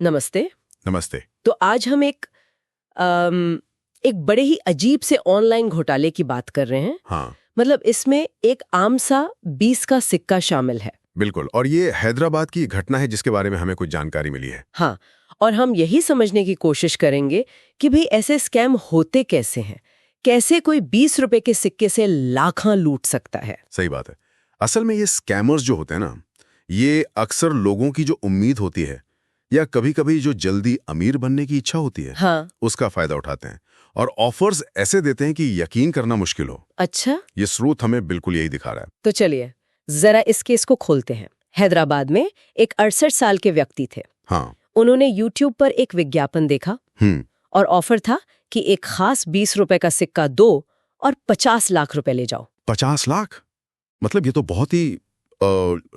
नमस्ते। नमस्ते। तो आज हम एक बड़े ही अजीब से ऑनलाइन घोटाले की बात कर रहे हैं। हाँ, मतलब इसमें एक आम सा 20 का सिक्का शामिल है। बिल्कुल। और ये हैदराबाद की घटना है जिसके बारे में हमें कुछ जानकारी मिली है। हाँ, और हम यही समझने की कोशिश करेंगे कि भाई ऐसे स्कैम होते कैसे हैं, कैसे कोई 20 रुपए के सिक्के से लाखां लूट सकता है। सही बात है। असल में ये स्कैमर्स जो होते हैं ना, ये अक्सर लोगों की जो उम्मीद होती है या कभी-कभी जो जल्दी अमीर बनने की इच्छा होती है, हाँ, उसका फायदा उठाते हैं और ऑफर्स ऐसे देते हैं कि यकीन करना मुश्किल हो। अच्छा, ये स्रोत हमें बिल्कुल यही दिखा रहा है। तो चलिए जरा इस केस को खोलते हैं। हैदराबाद में एक 68 साल के व्यक्ति थे। हाँ। उन्होंने YouTube पर एक विज्ञापन देखा हम्म। और ऑफर था कि एक खास 20 रुपए का सिक्का दो और 50 लाख रुपए ले जाओ। 50 लाख? मतलब ये तो बहुत ही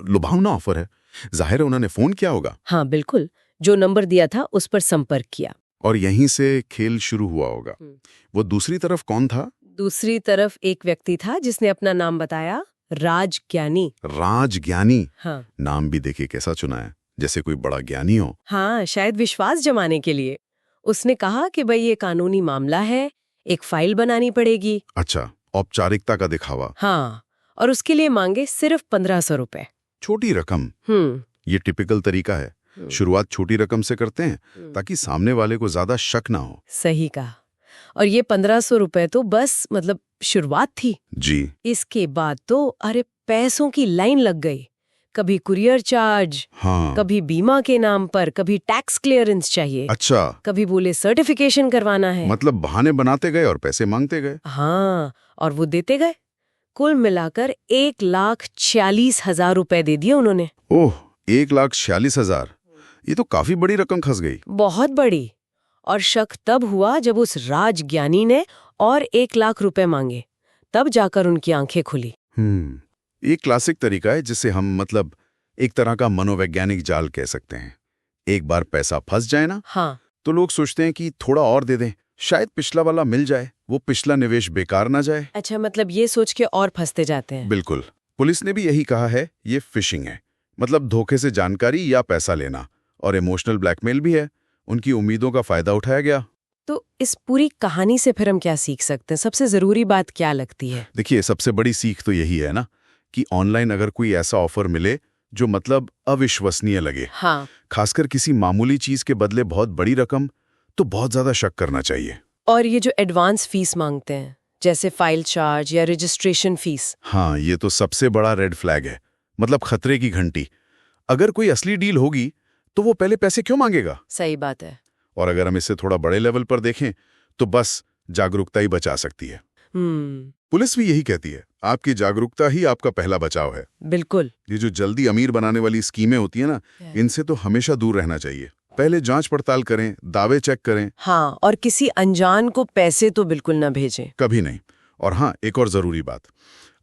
लुभावना ऑफर है। जाहिर है उन्होंने फोन किया होगा हाँ बिल्कुल, जो नंबर दिया था उस पर संपर्क किया। और यहीं से खेल शुरू हुआ होगा। वो दूसरी तरफ कौन था? दूसरी तरफ एक व्यक्ति था जिसने अपना नाम बताया, राज ज्ञानी। राज ज्ञानी। हाँ नाम भी देखिए कैसा चुना है, जैसे कोई बड़ा ज्ञानी हो। हाँ, शायद विश्वास जमाने के लिए। उसने कहा कि भाई ये कानूनी मामला है, एक फाइल बनानी पड़ेगी। अच्छा, औपचारिकता का दिखावा। हाँ, और उसके लिए मांगे सिर्फ 1500 रुपए। छोटी रकम। हम्म ये टिपिकल तरीका है। शुरुआत छोटी रकम से करते हैं ताकि सामने वाले को ज्यादा शक ना हो। सही कहा। और ये 1500 रुपए तो बस मतलब शुरुआत थी। जी। इसके बाद तो अरे पैसों की लाइन लग गई। कभी कुरियर चार्ज, हाँ। कभी बीमा के नाम पर, कभी टैक्स क्लियरेंस चाहिए। अच्छा, कभी बोले सर्टिफिकेशन करवाना है। मतलब बहाने बनाते गए और पैसे मांगते गए। हाँ, और वो देते गए। कुल मिलाकर 1,46,000 रुपए दे दिए उन्होंने। ओह, 1,46,000। ये तो काफी बड़ी रकम खस गई। बहुत बड़ी। और शक तब हुआ जब उस राज ज्ञानी ने और 1 लाख रुपए मांगे। तब जाकर उनकी आंखें खुली। एक क्लासिक तरीका है जिसे हम मतलब एक तरह का मनोवैज्ञानिक जाल कह सकते हैं। एक बार पैसा फंस जाए ना, हाँ, तो लोग सोचते हैं कि थोड़ा और दे दें, शायद पिछला वाला मिल जाए, वो पिछला निवेश बेकार ना जाए। अच्छा, मतलब ये सोच के और फंसते जाते हैं। बिल्कुल। पुलिस ने भी यही कहा है, ये फिशिंग है। मतलब धोखे से जानकारी या पैसा लेना, और इमोशनल ब्लैकमेल भी है। उनकी उम्मीदों का फायदा उठाया गया। तो इस पूरी कहानी से फिर हम क्या सीख सकते हैं? सबसे जरूरी बात क्या लगती है? देखिए, सबसे बड़ी सीख तो यही है ना कि ऑनलाइन अगर कोई ऐसा ऑफर मिले जो मतलब अविश्वसनीय लगे, हाँ, खासकर किसी मामूली चीज के बदले बहुत बड़ी रकम, तो बहुत ज्यादा शक करना चाहिए। और ये जो एडवांस फीस मांगते हैं, जैसे फाइल चार्ज या रजिस्ट्रेशन फीस, हाँ, ये तो सबसे बड़ा रेड फ्लैग है। मतलब खतरे की घंटी। अगर कोई असली डील होगी तो वो पहले पैसे क्यों मांगेगा? सही बात है। और अगर हम इसे थोड़ा बड़े लेवल पर देखें तो बस जागरूकता ही बचा सकती है। पुलिस भी यही कहती है, आपकी जागरूकता ही आपका पहला बचाव है। बिल्कुल। ये जो जल्दी अमीर बनाने वाली स्कीमें होती है ना, इनसे तो हमेशा दूर रहना चाहिए। पहले जांच पड़ताल करें, दावे चेक करें। हाँ, और किसी अनजान को पैसे तो बिल्कुल ना भेजें। कभी नहीं। और हाँ, एक और जरूरी बात,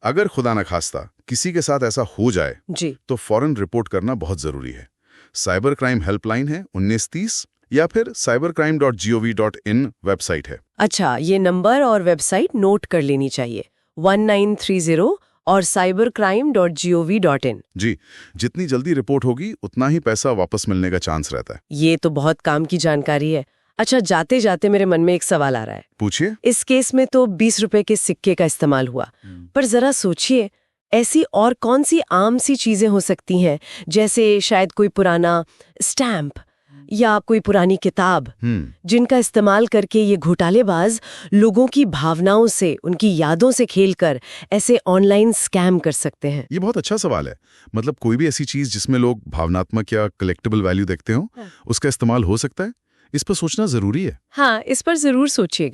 अगर खुदा न खास्ता किसी के साथ ऐसा हो जाए जी, तो फौरन रिपोर्ट करना बहुत जरूरी है। साइबर क्राइम हेल्पलाइन है 1930 या फिर cybercrime.gov.in वेबसाइट है। अच्छा, ये नंबर और वेबसाइट नोट कर लेनी चाहिए, 1930 और cybercrime.gov.in। जी, जितनी जल्दी रिपोर्ट होगी उतना ही पैसा वापस मिलने का चांस रहता है। ये तो बहुत काम की जानकारी है। अच्छा, जाते जाते मेरे मन में एक सवाल आ रहा है। पूछिए। इस केस में तो 20 रुपए के सिक्के का इस्तेमाल हुआ, पर जरा सोचिए, ऐसी और कौन सी आम सी चीजें हो सकती हैं, जैसे शायद कोई पुराना स्टैम्प या कोई पुरानी किताब, जिनका इस्तेमाल करके ये घोटालेबाज लोगों की भावनाओं से, उनकी यादों से खेलकर ऐसे ऑनलाइन स्कैम कर सकते हैं। ये बहुत अच्छा सवाल है। मतलब कोई भी ऐसी चीज जिसमें लोग भावनात्मक या कलेक्टिबल वैल्यू देखते हो, उसका इस्तेमाल हो सकता है। इस पर सोचना जरूरी है। हाँ, इस पर जरूर सोचिएगा।